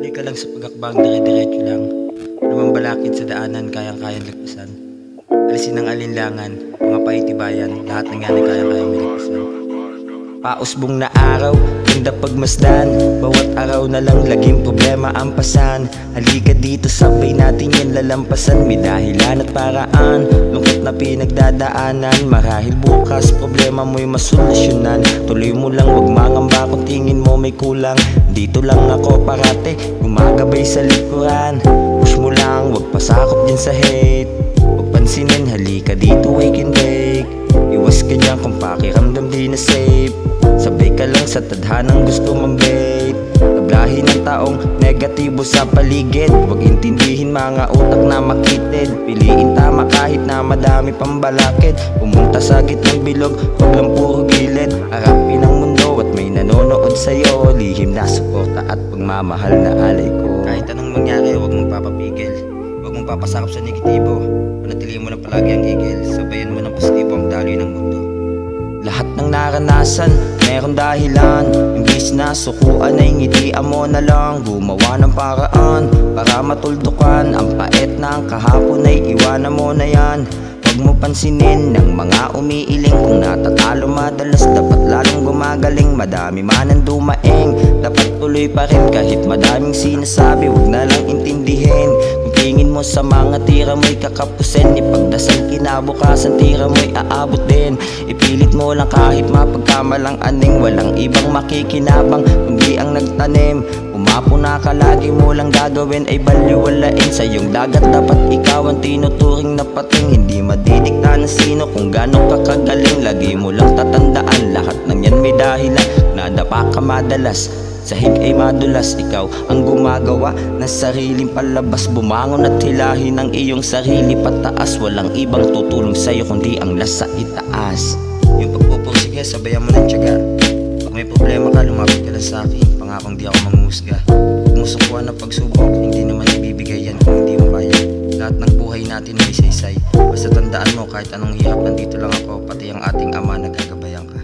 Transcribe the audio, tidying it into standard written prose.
Tuloy ka lang sa pagakbang, dire-diretso lang. Walang balakid sa daanan, kayang-kayang lagpasan. Alisin ang alinlangan, mga paitibayan, lahat ng yan ay kayang-kayang milagpasan. Pausbong na araw, ganda pagmasdan. Bawat araw na lang laging problema ang pasan. Halika dito, sabay natin yan lalampasan. May dahilan at paraan, lungkot na pinagdadaanan. Marahil bukas, problema mo'y masolusyonan. Tuloy mo lang, wag mangamba kung tingin mo may kulang. Dito lang ako parate, gumagabay sa likuran. Push mo lang, wag pasakop din sa hate. Huwag pansinin, halika dito, wake and bake. Iwas ka niyan kung pakiramdam di na safe. Sabay ka lang sa tadhanang gusto mong bait. Naglahi ng taong negatibo sa paligid. Huwag intindihin mga utak na makitid. Piliin tama kahit na madami pang balakid. Pumunta sa gitnang bilog, huwag lang puro gilid. Harapin ang mundo at may nanonood sa'yo. Lihim na suporta at pagmamahal na alay ko. Kahit anong mangyari, huwag mong papapigil. Huwag mong papasakop sa negatibo. Panatilihin mo lang palagi ang igil. Sabayan mo ng positibo ang daloy ng mundo. Lahat ng naranasan, meron dahilan. Imbis na sukuan ay ngitian mo na lang. Gumawa ng paraan para matuldukan. Ang pait ng kahapon ay iwanan mo na yan. Huwag mo pansinin ng mga umiiling. Kung natatalo madalas, dapat lalong gumagaling. Madami man ang dumaing, dapat tuloy pa rin. Kahit madaming sinasabi, huwag na lang intindihin. Kung tingin mo sa mga tira mo'y kakapusin, ipagdasal kinabukasan, tira mo'y aabot din. Ipilit mo lang kahit mapagkamalang aning. Walang ibang makikinabang kundi ang nagtanim. Pumapuna ka, lagi mo lang gagawin ay baliwalain. Sa iyong dagat dapat ikaw ang tinuturing na pating. Hindi madidikta ng sino kung gano'ng kakagaling. Lagi mo lang tatandaan, lahat ng yan may dahilan. Nadapa ka madalas, sahig ay madulas. Ikaw ang gumagawa ng sariling palabas. Bumangon at hilahin ang iyong sarili pataas. Walang ibang tutulong sa'yo kundi ang lasa itaas. Yung pagpupursige, sabayan mo ng tiyaga. Pag may problema ka, lumapit ka lang sa'kin. Pangakong di ako manghuhusga. Huwag mo sukuan ng pagsubok, hindi naman ibibigay yan kung hindi mo kaya. Lahat ng buhay natin may saysay. Basta tandaan mo, kahit anong hirap, nandito lang ako. Pati ang ating ama nagagabayan ka.